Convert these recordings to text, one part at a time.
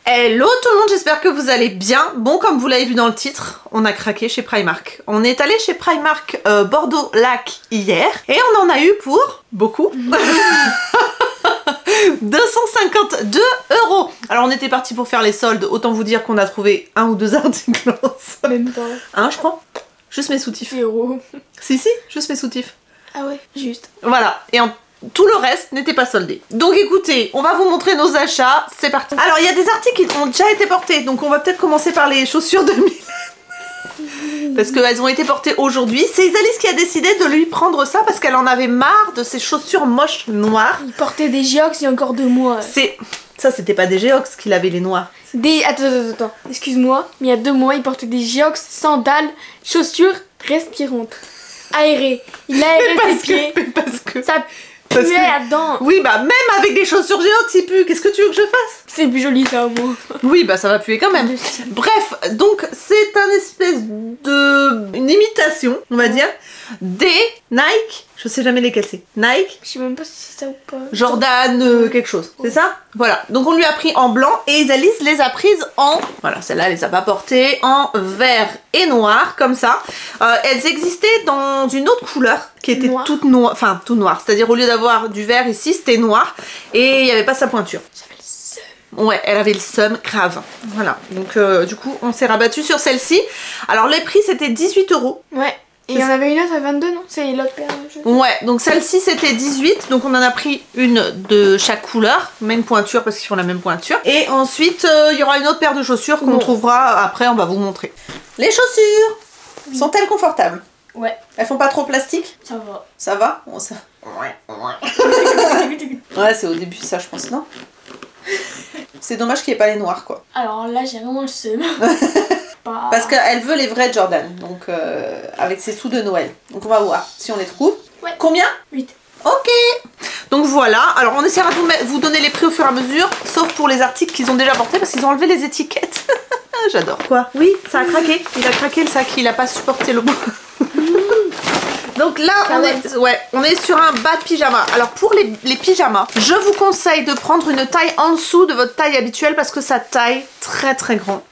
Hello tout le monde, j'espère que vous allez bien. Bon, comme vous l'avez vu dans le titre, on a craqué chez Primark. On est allé chez Primark Bordeaux Lac hier et on en a eu pour beaucoup. 252 €. Alors on était parti pour faire les soldes, autant vous dire qu'on a trouvé un ou deux articles en solde. Même pas. Un je crois. Juste mes soutifs. 0. Si, juste mes soutifs. Ah ouais, juste. Voilà, et tout le reste n'était pas soldé. Donc écoutez, on va vous montrer nos achats, c'est parti. Alors il y a des articles qui ont déjà été portés, donc on va peut-être commencer par les chaussures de Milan. Parce qu'elles ont été portées aujourd'hui. C'est Isalis qui a décidé de lui prendre ça parce qu'elle en avait marre de ses chaussures moches noires. Il portait des Geox il y a encore 2 mois. Ça c'était pas des Geox qu'il avait les noirs. Attends. Excuse-moi, mais il y a 2 mois, il portait des Geox, sandales, chaussures respirantes. Aérées. Il a aéré ses pieds. Parce que... Ça puait là-dedans. Oui, bah même avec des chaussures Geox, il pue. Qu'est-ce que tu veux que je fasse? C'est plus joli ça au moins. Oui, bah ça va puer quand même. Bref, donc c'est un espèce de... une imitation, on va dire, des Nike. Je sais jamais lesquels c'est. Nike. Je sais même pas si c'est ça ou pas. Jordan, quelque chose. C'est ça? Voilà. Donc on lui a pris en blanc et Isalis les a prises en... Voilà, celle-là, elle les a pas portées. En vert et noir, comme ça. Elles existaient dans une autre couleur qui était toute noire. Enfin, tout noir. C'est-à-dire au lieu d'avoir du vert ici, c'était noir. Et il n'y avait pas sa pointure. J'avais le seum. Ouais, elle avait le seum grave. Voilà. Donc du coup, on s'est rabattu sur celle-ci. Alors les prix, c'était 18 €. Ouais. Et il y en avait une autre à 22, non? C'est l'autre paire de chaussures. Ouais, donc celle-ci c'était 18, donc on en a pris une de chaque couleur, même pointure parce qu'ils font la même pointure. Et ensuite, il y aura une autre paire de chaussures qu'on trouvera après, on va vous montrer. Les chaussures sont-elles confortables? Ouais. Elles font pas trop plastique? Ça va. Ça va? Bon, ça... Ouais, c'est au début ça, je pense, non? C'est dommage qu'il n'y ait pas les noirs, quoi. Alors là, j'ai vraiment le seum. Parce qu'elle veut les vrais Jordan, donc avec ses sous de Noël. Donc on va voir si on les trouve. Ouais. Combien? 8. Ok. Donc voilà, alors on essaiera de vous donner les prix au fur et à mesure, sauf pour les articles qu'ils ont déjà portés parce qu'ils ont enlevé les étiquettes. J'adore. Quoi? Oui, ça a craqué. Il a craqué le sac, il a pas supporté le bois. Donc là, on est sur un bas de pyjama. Alors pour les pyjamas, je vous conseille de prendre une taille en dessous de votre taille habituelle parce que ça taille très très grand.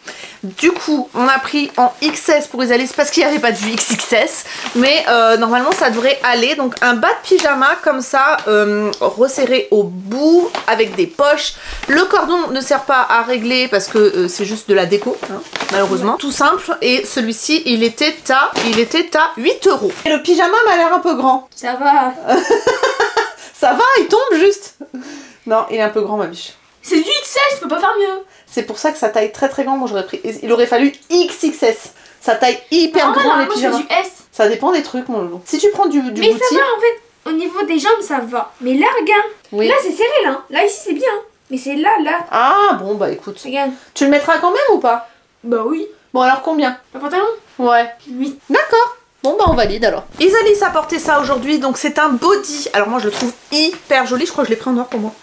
Du coup, on a pris en XS pour Isalis parce qu'il n'y avait pas du XXS. Mais normalement, ça devrait aller. Donc un bas de pyjama comme ça, resserré au bout, avec des poches. Le cordon ne sert pas à régler parce que c'est juste de la déco, hein, malheureusement. Ouais. Tout simple. Et celui-ci, il était à 8 €. Et le pyjama m'a l'air un peu grand. Ça va. Ça va, il tombe juste. Non, il est un peu grand, ma biche. C'est du XS, je peux pas faire mieux. C'est pour ça que ça taille très très grand. Moi j'aurais pris. Il aurait fallu XXS. Ça taille hyper grand les pyjamas. Du S. Ça dépend des trucs, mon loulou. Si tu prends du bouti. Mais ça va en fait. Au niveau des jambes, ça va. Mais là, regarde. Oui. Là, c'est serré là. Là, ici, c'est bien. Mais c'est là. Ah bon, bah écoute. Regarde. Tu le mettras quand même ou pas? Bah oui. Bon, alors combien? Le pantalon? Ouais. 8. D'accord. Bon bah on valide alors. Isalis a porté ça aujourd'hui, donc c'est un body. Alors moi je le trouve hyper joli, je crois que je l'ai pris en noir pour moi.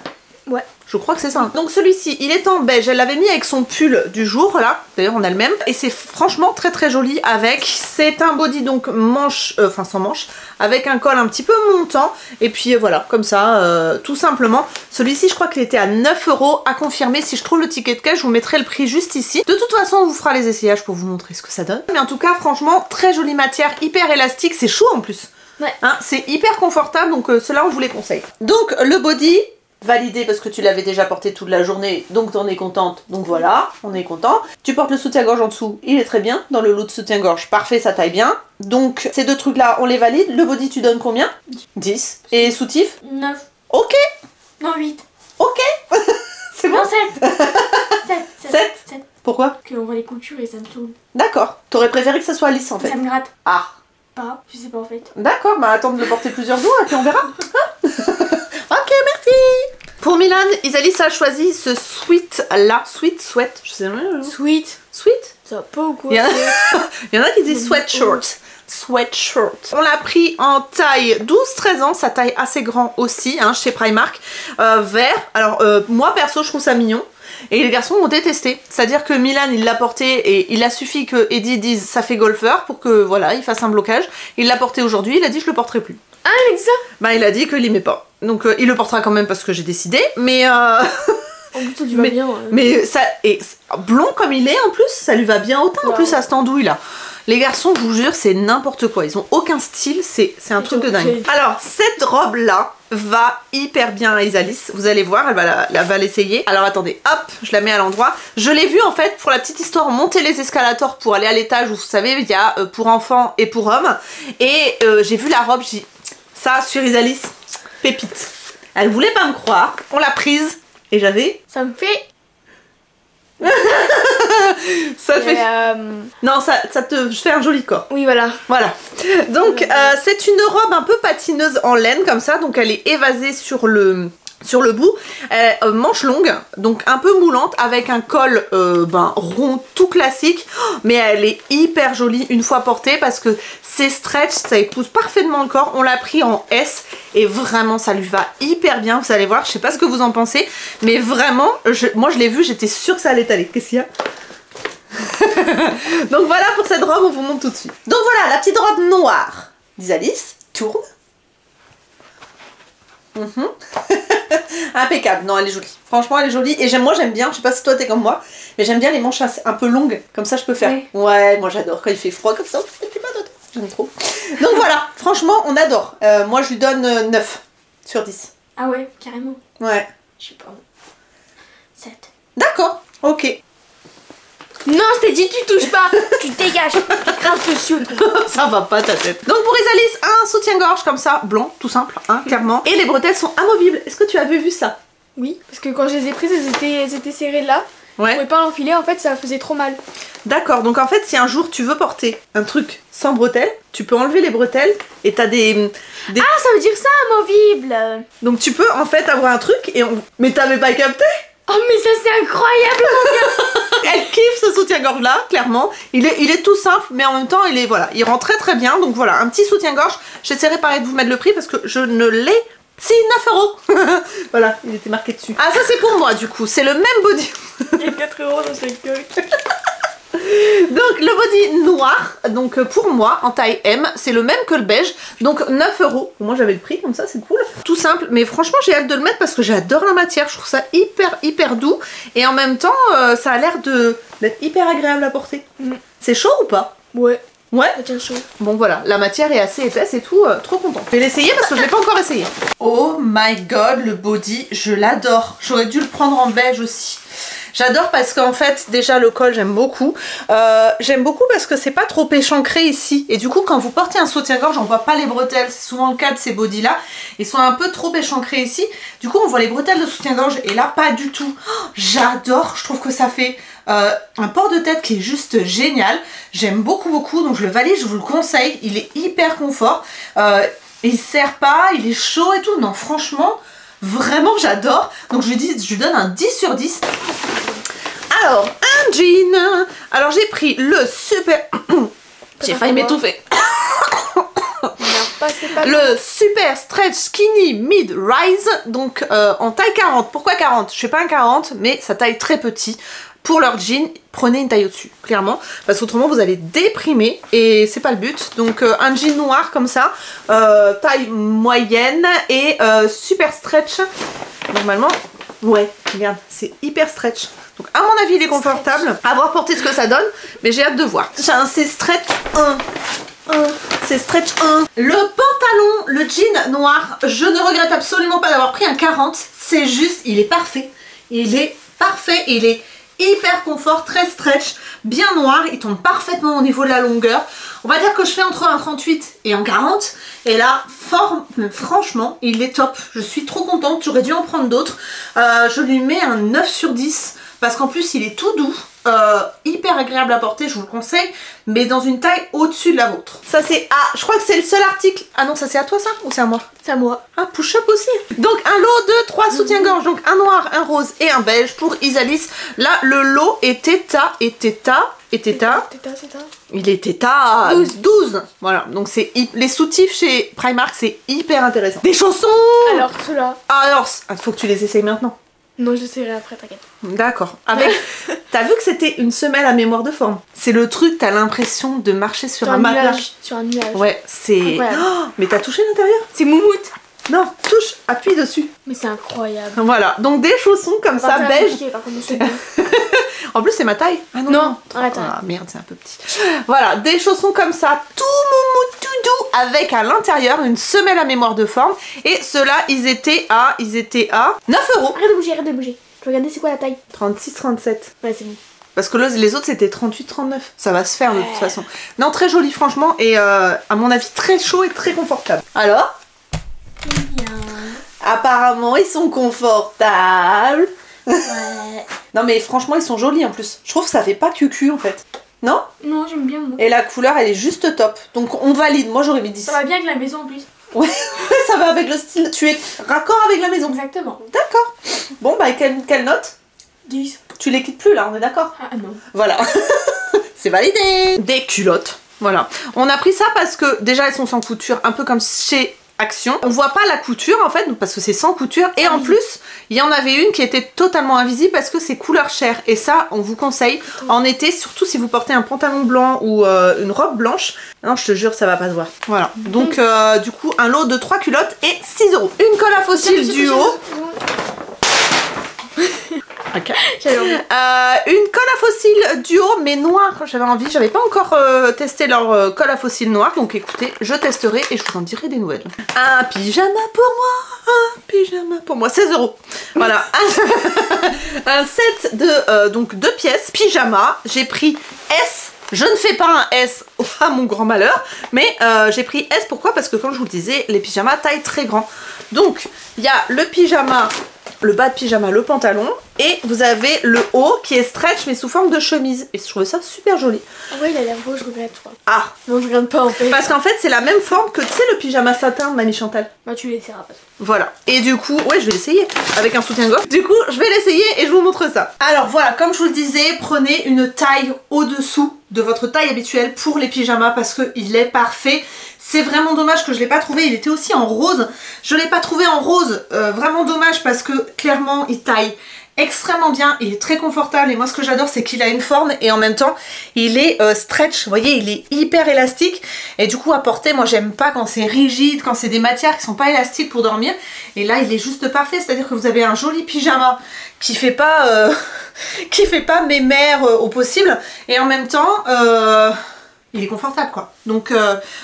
Ouais. Je crois que c'est ça. Donc celui-ci, il est en beige. Elle l'avait mis avec son pull du jour, là. D'ailleurs, on a le même. Et c'est franchement très très joli avec. C'est un body donc manche, enfin sans manche, avec un col un petit peu montant. Et puis voilà, comme ça, tout simplement. Celui-ci, je crois qu'il était à 9 € à confirmer. Si je trouve le ticket de caisse, je vous mettrai le prix juste ici. De toute façon, on vous fera les essayages pour vous montrer ce que ça donne. Mais en tout cas, franchement, très jolie matière, hyper élastique. C'est chaud en plus. Ouais. Hein, c'est hyper confortable, donc cela, on vous les conseille. Donc le body... validé parce que tu l'avais déjà porté toute la journée, donc t'en es contente, donc voilà, on est content. Tu portes le soutien-gorge en dessous, il est très bien, dans le lot de soutien-gorge, parfait, ça taille bien. Donc ces deux trucs là, on les valide. Le body, tu donnes combien? 10. Et soutif? 9. Ok. Non, 8. Ok. C'est bon? Non, 7. 7. Pourquoi? Qu'on voit les coutures et ça me saoule. D'accord. T'aurais préféré que ça soit lisse en fait? Ça me gratte. Ah. Pas, je sais pas en fait. D'accord, bah attends de le porter plusieurs jours et puis on verra. Ok, merci. Pour Milan, Isalis a choisi ce sweat là. Sweat, je sais pas. Sweet. Ça va pas ou quoi? Il y en a qui disent sweatshirt. On l'a pris en taille 12-13 ans, sa taille assez grand aussi, hein, chez Primark. Vert. Alors moi perso je trouve ça mignon. Et les garçons ont détesté. C'est-à-dire que Milan il l'a porté et il a suffi que Eddie dise ça fait golfeur pour que voilà il fasse un blocage. Il l'a porté aujourd'hui, il a dit je le porterai plus. Ah, avec ça? Bah il a dit qu'il l'aimait pas. Donc il le portera quand même parce que j'ai décidé. Mais En plus, ça lui va bien. Mais ça, et blond comme il est en plus, ça lui va bien au teint en plus à cette andouille là. Les garçons, je vous jure, c'est n'importe quoi. Ils ont aucun style, c'est un truc de dingue. Alors, cette robe-là va hyper bien à Isalis. Vous allez voir, elle va l'essayer. Alors, attendez, hop, je la mets à l'endroit. Je l'ai vue, en fait, pour la petite histoire, monter les escalators pour aller à l'étage où, vous savez, il y a pour enfants et pour hommes. Et j'ai vu la robe, j'ai dit, ça, sur Isalis, pépite. Elle voulait pas me croire. On l'a prise et j'avais... Ça me fait... ça fait... Non, ça te fait un joli corps. Oui, voilà. Voilà. Donc, c'est une robe un peu patineuse en laine, comme ça. Donc, elle est évasée sur le bout. Manche longue, donc un peu moulante, avec un col rond, tout classique. Mais elle est hyper jolie une fois portée, parce que c'est stretch, ça épouse parfaitement le corps. On l'a pris en S, et vraiment, ça lui va hyper bien. Vous allez voir, je sais pas ce que vous en pensez, mais vraiment, moi je l'ai vu, j'étais sûre que ça allait aller. Qu'est-ce qu'il y a? Donc voilà pour cette robe, on vous montre tout de suite. Donc voilà, la petite robe noire d'Isalis, tourne. Impeccable, non elle est jolie, franchement elle est jolie et moi j'aime bien, je sais pas si toi t'es comme moi, mais j'aime bien les manches un peu longues, comme ça je peux faire. Ouais, moi j'adore quand il fait froid comme ça, j'aime trop. Donc voilà, franchement on adore, moi je lui donne 9 sur 10. Ah ouais, carrément. Ouais. Je sais pas. 7. D'accord, ok. Non, je t'ai dit tu touches pas, tu dégages, tu craches dessus. Ça va pas ta tête. Donc pour Isalis, un soutien-gorge comme ça, blanc, tout simple, hein, clairement. Et les bretelles sont amovibles. Est-ce que tu avais vu ça? Oui, parce que quand je les ai prises, elles étaient serrées là. Ouais. Je pouvais pas l'enfiler, en fait ça faisait trop mal. D'accord, donc en fait si un jour tu veux porter un truc sans bretelles, tu peux enlever les bretelles et t'as des... Ah, ça veut dire ça, amovible. Donc tu peux en fait avoir un truc et Mais t'avais pas capté? Oh mais ça c'est incroyablement bien. Elle kiffe ce soutien-gorge là, clairement. Il est tout simple, mais en même temps il rend très très bien. Donc voilà, un petit soutien-gorge. J'essaierai pareil de vous mettre le prix parce que je ne l'ai... Si, 9 €. Voilà, il était marqué dessus. Ah ça c'est pour moi du coup, c'est le même body. Il y a 4 € dans cette gueule. Donc le body noir, donc pour moi en taille M, c'est le même que le beige, donc 9 €. Moi j'avais le prix comme ça, c'est cool. Tout simple, mais franchement j'ai hâte de le mettre parce que j'adore la matière, je trouve ça hyper doux et en même temps ça a l'air d'être hyper agréable à porter. C'est chaud ou pas? Ouais. Ouais. Ça tient chaud. Bon voilà, la matière est assez épaisse et tout, trop contente. Je vais l'essayer parce que je l'ai pas encore essayé. Oh my god, le body, je l'adore. J'aurais dû le prendre en beige aussi. J'adore parce qu'en fait, déjà le col, j'aime beaucoup. J'aime beaucoup parce que c'est pas trop échancré ici. Et du coup, quand vous portez un soutien-gorge, on voit pas les bretelles. C'est souvent le cas de ces bodys-là. Ils sont un peu trop échancrés ici. Du coup, on voit les bretelles de soutien-gorge. Et là, pas du tout. Oh, j'adore. Je trouve que ça fait un port de tête qui est juste génial. J'aime beaucoup. Donc, je le valide, je vous le conseille. Il est hyper confort. Il serre pas, il est chaud et tout. Non, franchement... Vraiment j'adore, donc je lui donne un 10 sur 10. Alors, un jean. Alors j'ai pris le super... J'ai failli m'étouffer. Le super stretch skinny mid rise, donc en taille 40. Pourquoi 40? Je fais pas un 40, mais ça taille très petit. Pour leur jean, prenez une taille au-dessus, clairement, parce qu'autrement vous allez déprimer et c'est pas le but. Donc un jean noir comme ça, taille moyenne et super stretch. Normalement, ouais, regarde, c'est hyper stretch. Donc à mon avis il est confortable, à voir porter ce que ça donne, mais j'ai hâte de voir. C'est stretch 1. C'est stretch 1. Le pantalon, le jean noir, je ne regrette absolument pas d'avoir pris un 40. C'est juste, il est parfait. Il est parfait, il est hyper confort, très stretch, bien noir, il tombe parfaitement au niveau de la longueur. On va dire que je fais entre un 38 et un 40. Et là, franchement, il est top. Je suis trop contente, j'aurais dû en prendre d'autres. Je lui mets un 9 sur 10 parce qu'en plus il est tout doux. Hyper agréable à porter, je vous le conseille, mais dans une taille au-dessus de la vôtre. Ça c'est... Ah, je crois que c'est le seul article... Ah non, ça c'est à toi ça? Ou c'est à moi? C'est à moi. Un push-up aussi. Donc un lot de 3 soutiens-gorge, donc un noir, un rose et un beige pour Isalis. Là, le lot est Theta. Il est Theta 12. Voilà, donc c'est les soutifs chez Primark, c'est hyper intéressant. Des chaussons. Alors, ceux-là. Alors, faut que tu les essayes maintenant. Non, je l'essayerai après, t'inquiète. D'accord. Avec... T'as vu que c'était une semelle à mémoire de forme? C'est le truc, t'as l'impression de marcher sur un matelas. Sur un nuage. Ouais, c'est... Oh, mais t'as touché l'intérieur? C'est moumoute. Non, touche, appuie dessus. Mais c'est incroyable. Voilà, donc des chaussons comme ça, beige. Par contre, c'est bien. En plus, c'est ma taille. Ah Non, arrête. Ah merde, c'est un peu petit. Voilà, des chaussons comme ça, tout moumou, tout doux, avec à l'intérieur une semelle à mémoire de forme. Et ceux-là, ils étaient à 9 €. Arrête de bouger, arrête de bouger. Je vais regarder c'est quoi la taille. 36-37. Ouais, c'est bon. Parce que les autres c'était 38-39. Ça va se faire de toute façon. Non, très joli franchement. Et à mon avis, très chaud et très confortable. Alors? Bien. Apparemment, ils sont confortables. Ouais. Non mais franchement, ils sont jolis en plus. Je trouve que ça fait pas cucu en fait. Non? Non, j'aime bien moi. Et la couleur, elle est juste top. Donc on valide. Moi, j'aurais mis 10. Ça va bien avec la maison en plus. Ouais, ça va avec le style. Tu es raccord avec la maison. Exactement. D'accord. Bon, bah, quelle note? 10. Tu les quittes plus là, on est d'accord? Ah non. Voilà. C'est validé. Des culottes. Voilà. On a pris ça parce que déjà, elles sont sans couture, un peu comme chez Action. On voit pas la couture en fait, parce que c'est sans couture. Et en plus, il y en avait une qui était totalement invisible parce que c'est couleur chair. Et ça, on vous conseille en été, surtout si vous portez un pantalon blanc ou une robe blanche. Non, je te jure, ça va pas se voir. Voilà. Donc, du coup, un lot de 3 culottes et 6 €. Une colle à fossile duo. Okay. Une colle à fossile duo mais noire, j'avais envie, j'avais pas encore testé leur colle à fossile noire, donc écoutez, je testerai et je vous en dirai des nouvelles. Un pyjama pour moi, un pyjama pour moi, 16 €. Voilà, un set de donc 2 pièces, pyjama, j'ai pris S. Je ne fais pas un S à mon grand malheur, mais j'ai pris S, pourquoi? Parce que comme je vous le disais, les pyjamas taille très grand. Donc, il y a le pyjama, le bas de pyjama, le pantalon, et vous avez le haut qui est stretch mais sous forme de chemise. Et je trouvais ça super joli. Ah ouais, il a l'air beau, je regrette toi. Ah! Non, je regrette pas en fait. Parce qu'en fait, c'est la même forme que, tu sais, le pyjama satin de Mamie Chantal. Bah tu l'essaieras pas. Voilà. Et du coup, ouais, je vais l'essayer avec un soutien-gorge. Du coup, je vais l'essayer et je vous montre ça. Alors voilà, comme je vous le disais, prenez une taille au-dessous de votre taille habituelle pour les pyjamas parce qu'il est parfait. C'est vraiment dommage que je l'ai pas trouvé, il était aussi en rose. Je l'ai pas trouvé en rose, vraiment dommage parce que clairement il taille extrêmement bien, il est très confortable et moi ce que j'adore c'est qu'il a une forme et en même temps il est stretch, vous voyez, il est hyper élastique et du coup à porter, moi j'aime pas quand c'est rigide, quand c'est des matières qui sont pas élastiques pour dormir, et là il est juste parfait, c'est-à-dire que vous avez un joli pyjama qui fait pas mémère au possible et en même temps il est confortable quoi. Donc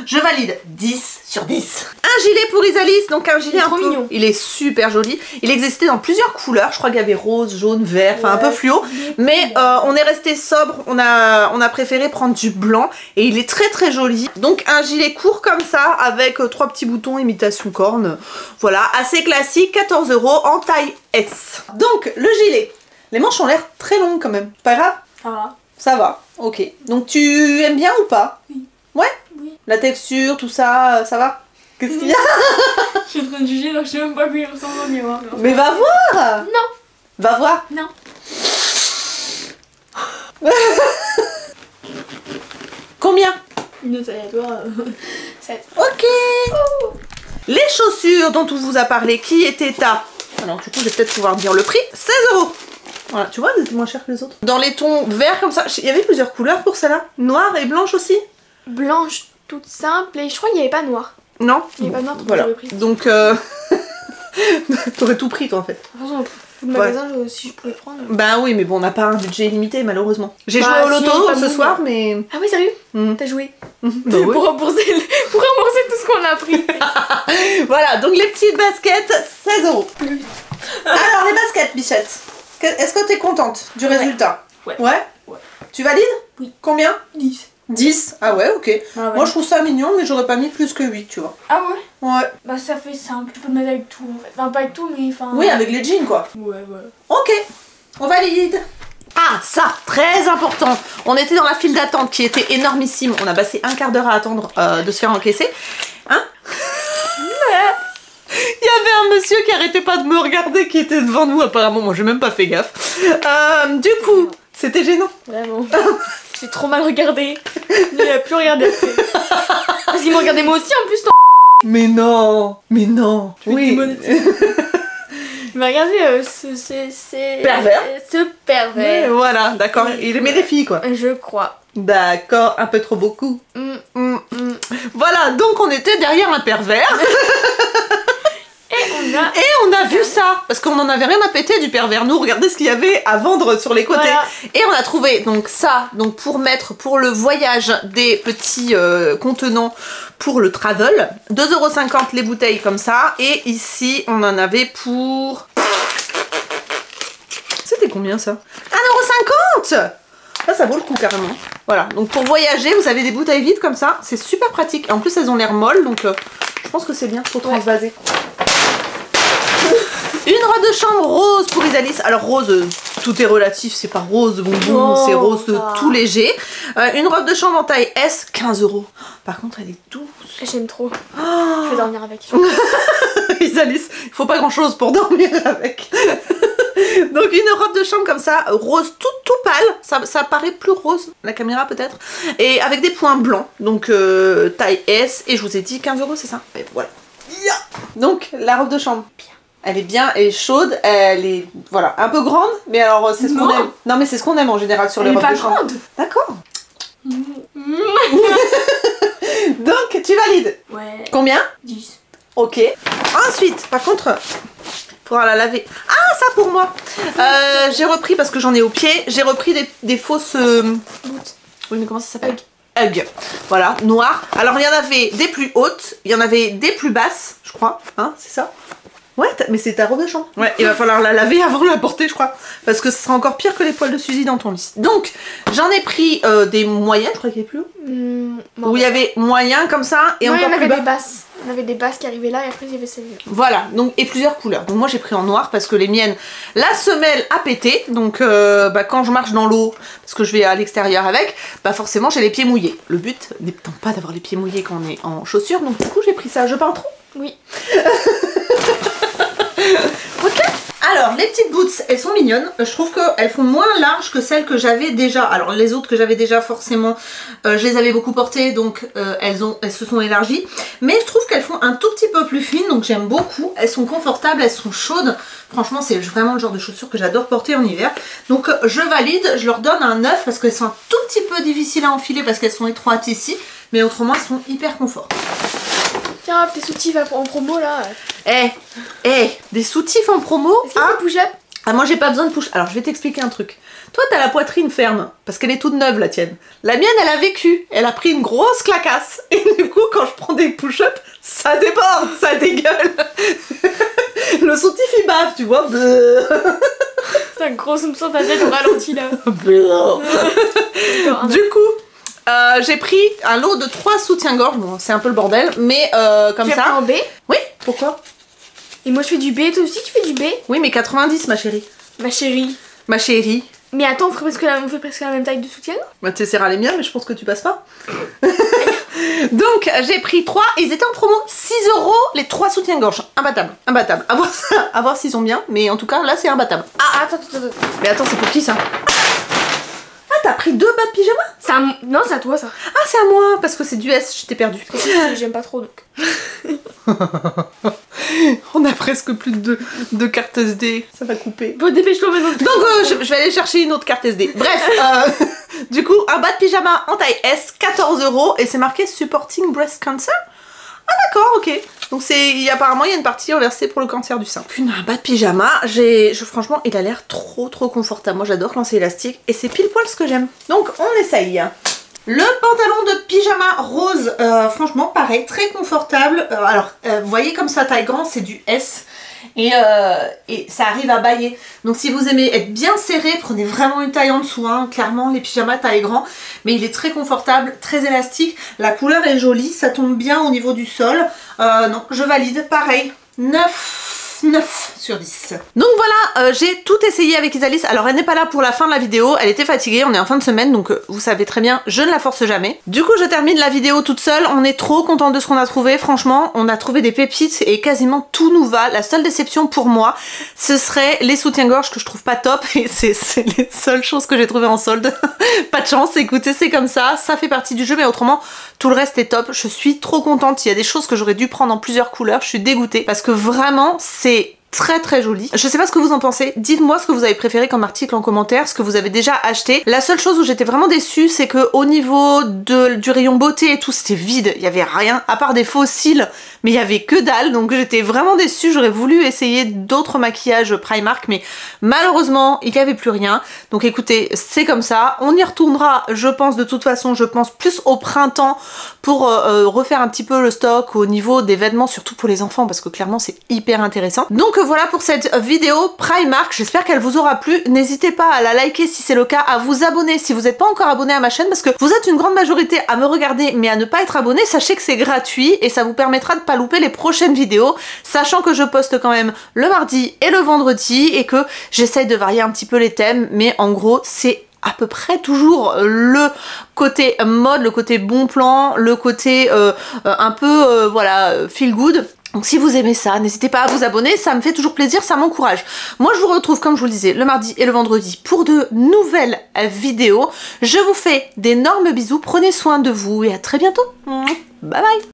je valide 10 sur 10. Un gilet pour Isalis, donc un gilet un peu mignon. Il est super joli. Il existait dans plusieurs couleurs. Je crois qu'il y avait rose, jaune, vert, enfin un peu fluo. Mais on est resté sobre. On a préféré prendre du blanc. Et il est très très joli. Donc un gilet court comme ça avec 3 petits boutons imitation corne. Voilà, assez classique, 14 € en taille S. Donc le gilet. Les manches ont l'air très longues quand même. Pas grave? Ça va. Ça va, ok. Donc tu aimes bien ou pas? Oui. Ouais? Oui. La texture, tout ça, ça va? Qu'est-ce qu'il y a? Je suis en train de juger, donc je sais même pas à quoi il ressemble au miroir. Mais va voir! Non. Va voir! Non. Combien? Une autre aléatoire. 7. Ok! Oh. Les chaussures dont on vous a parlé, qui étaient à... Alors du coup, je vais peut-être pouvoir dire le prix. 16 €. Voilà, tu vois, elles étaient moins chères que les autres. Dans les tons verts comme ça, il y avait plusieurs couleurs pour celle-là. Noire et blanche aussi? Blanche, toute simple, et je crois qu'il n'y avait pas noir. Non? Il n'y avait pas noir, voilà. j'avais pris. Donc, t'aurais tout pris toi en fait. De toute façon, le magasin, si je pouvais prendre. Bah oui, mais bon, on n'a pas un budget limité malheureusement. J'ai joué au si, loto pas ce bon, soir, mais... Ah oui, sérieux? Mmh. T'as joué? Bah oui. pour rembourser tout ce qu'on a pris. Voilà, donc les petites baskets, 16 €. Alors les baskets, Bichette, est-ce que t'es contente du résultat? Ouais. Ouais? Ouais. Tu valides? Oui. Combien? 10. 10? Ah ouais, ok. Ah ouais. Moi je trouve ça mignon, mais j'aurais pas mis plus que 8, tu vois. Ah ouais? Ouais. Bah ça fait simple, tu peux le mettre avec tout en fait. Enfin pas avec tout, mais enfin... Oui, avec les jeans quoi. Ouais. Ok, on valide. Ah, ça, très important. On était dans la file d'attente qui était énormissime. On a passé un quart d'heure à attendre de se faire encaisser. Hein? Il y avait un monsieur qui arrêtait pas de me regarder, qui était devant nous apparemment. Moi, j'ai même pas fait gaffe. Du coup, c'était gênant. Vraiment. J'ai trop mal regardé. Il a plus regardé après. Parce qu'il m'a regardé moi aussi en plus. Mais non. Oui. Il m'a regardé c'est pervers. Ce pervers. Mais voilà, d'accord. Il aimait les filles quoi. Je crois. D'accord, un peu trop beaucoup. Voilà, donc on était derrière un pervers. Et on a vu ça, parce qu'on en avait rien à péter du père Vernou. Regardez ce qu'il y avait à vendre sur les côtés. Voilà. Et on a trouvé donc ça, donc pour mettre pour le voyage des petits contenants pour le travel. 2,50 € les bouteilles comme ça. Et ici, on en avait pour... C'était combien ça? 1,50 €. Ça vaut le coup carrément. Voilà, donc pour voyager, vous avez des bouteilles vides comme ça. C'est super pratique. En plus, elles ont l'air molles, donc je pense que c'est bien pour transvaser. Une robe de chambre rose pour Isalis. Alors rose, tout est relatif, c'est pas rose bonbon, c'est rose tout léger. Une robe de chambre en taille S, 15 €. Par contre, elle est douce. J'aime trop. Je vais dormir avec. Isalis, il faut pas grand chose pour dormir avec. Donc une robe de chambre comme ça, rose tout pâle, ça paraît plus rose, la caméra peut-être, et avec des points blancs, donc taille S, et je vous ai dit 15 €, c'est ça? Et voilà. Donc la robe de chambre, elle est bien, elle est chaude, elle est voilà un peu grande, mais alors c'est ce qu'on aime. Non mais c'est ce qu'on aime en général sur les robes de chambre. D'accord. Donc tu valides? Ouais. Combien? 10. Ok. Ensuite, par contre... Faudra la laver. Ah, ça pour moi. J'ai repris, parce que j'en ai au pied, j'ai repris des fausses... Oui, mais comment ça s'appelle? Hug. Voilà, noir. Alors, il y en avait des plus hautes, il y en avait des plus basses, je crois. Hein, c'est ça? Ouais, mais c'est ta robe de chambre. Ouais, il va falloir la laver avant de la porter, je crois. Parce que ce sera encore pire que les poils de Suzy dans ton lit. Donc, j'en ai pris des moyens, je crois qu'il y avait plus haut. Où il y avait moyen comme ça, et encore plus bas. Des basses. On avait des basses qui arrivaient là et après il y avait celle-là. Voilà, donc et plusieurs couleurs. Donc moi j'ai pris en noir parce que les miennes, la semelle a pété. Donc quand je marche dans l'eau, parce que je vais à l'extérieur avec, forcément j'ai les pieds mouillés. Le but n'étant pas d'avoir les pieds mouillés quand on est en chaussures. Donc du coup j'ai pris ça. Je peins trop? Oui. Ok. Alors les petites boots, elles sont mignonnes. Je trouve qu'elles font moins larges que celles que j'avais déjà. Alors les autres que j'avais déjà forcément, je les avais beaucoup portées, donc elles se sont élargies. Mais je trouve qu'elles font un tout petit peu plus fines, donc j'aime beaucoup. Elles sont confortables, elles sont chaudes. Franchement c'est vraiment le genre de chaussures que j'adore porter en hiver. Donc je valide, je leur donne un 9 parce qu'elles sont un tout petit peu difficiles à enfiler parce qu'elles sont étroites ici. Mais autrement elles sont hyper confort. Tiens, tes soutifs en promo là. Des soutifs en promo. Est-ce que c'est push-up? Ah, moi j'ai pas besoin de push. Alors je vais t'expliquer un truc. Toi t'as la poitrine ferme parce qu'elle est toute neuve la tienne. La mienne elle a vécu. Elle a pris une grosse clacasse. Et du coup quand je prends des push-up, ça déborde, ça dégueule. Le soutif il bave, tu vois. C'est un gros soupçon ta tête au ralenti là. Du coup. J'ai pris un lot de 3 soutiens-gorge, bon c'est un peu le bordel, mais comme ça. Tu as pris en B? Oui, pourquoi? Et moi je fais du B, toi aussi tu fais du B? Oui mais 90 ma chérie. Ma chérie. Ma chérie. Mais attends, on fait presque la même taille de soutien? Bah t'essaieras les miens mais je pense que tu passes pas. Donc j'ai pris 3, ils étaient en promo, 6 € les 3 soutiens-gorge, imbattable, imbattable. À voir s'ils sont bien, mais en tout cas là c'est imbattable. Ah attends. Mais attends c'est pour qui ça? T'as pris 2 bas de pyjama? Non, c'est à toi ça. Ah, c'est à moi, parce que c'est du S, je t'ai perdu. J'aime pas trop donc. On a presque plus de cartes SD, ça va couper. Bon, dépêche-toi maintenant. Donc, je vais aller chercher une autre carte SD. Bref, du coup, un bas de pyjama en taille S, 14 € et c'est marqué Supporting Breast Cancer. Ah d'accord, ok. Donc apparemment il y a une partie reversée pour le cancer du sein. Un bas de pyjama, franchement il a l'air trop confortable. Moi j'adore quand c'est élastique et c'est pile poil ce que j'aime. Donc on essaye. Le pantalon de pyjama rose, franchement pareil, très confortable. Vous voyez comme ça taille grand, c'est du S. Et ça arrive à bailler. Donc si vous aimez être bien serré, prenez vraiment une taille en dessous, hein. Clairement les pyjamas taille grand, mais il est très confortable, très élastique, la couleur est jolie, ça tombe bien au niveau du sol. Non, je valide, pareil, 9 sur 10. Donc voilà, j'ai tout essayé avec Isalis. Alors elle n'est pas là pour la fin de la vidéo, elle était fatiguée, on est en fin de semaine, donc vous savez très bien, je ne la force jamais. Du coup je termine la vidéo toute seule, on est trop content de ce qu'on a trouvé, franchement, on a trouvé des pépites et quasiment tout nous va. La seule déception pour moi, ce serait les soutiens-gorge que je trouve pas top, et c'est les seules choses que j'ai trouvées en solde. Pas de chance, écoutez, c'est comme ça fait partie du jeu, mais autrement, tout le reste est top. Je suis trop contente, il y a des choses que j'aurais dû prendre en plusieurs couleurs, je suis dégoûtée, parce que vraiment, c'est très très joli. Je sais pas ce que vous en pensez, dites-moi ce que vous avez préféré comme article en commentaire, ce que vous avez déjà acheté. La seule chose où j'étais vraiment déçue, c'est que au niveau du rayon beauté et tout, c'était vide, il y avait rien, à part des faux cils, mais il y avait que dalle, donc j'étais vraiment déçue. J'aurais voulu essayer d'autres maquillages Primark, mais malheureusement, il n'y avait plus rien. Donc écoutez, c'est comme ça, on y retournera, je pense, de toute façon, je pense plus au printemps pour refaire un petit peu le stock au niveau des vêtements, surtout pour les enfants, parce que clairement, c'est hyper intéressant. Donc voilà pour cette vidéo Primark, j'espère qu'elle vous aura plu. N'hésitez pas à la liker si c'est le cas, à vous abonner si vous n'êtes pas encore abonné à ma chaîne, parce que vous êtes une grande majorité à me regarder mais à ne pas être abonné. Sachez que c'est gratuit et ça vous permettra de pas louper les prochaines vidéos, sachant que je poste quand même le mardi et le vendredi et que j'essaye de varier un petit peu les thèmes, mais en gros c'est à peu près toujours le côté mode, le côté bon plan, le côté un peu voilà, feel good. Donc si vous aimez ça, n'hésitez pas à vous abonner, ça me fait toujours plaisir, ça m'encourage. Moi je vous retrouve, comme je vous le disais, le mardi et le vendredi pour de nouvelles vidéos. Je vous fais d'énormes bisous, prenez soin de vous et à très bientôt. Bye bye.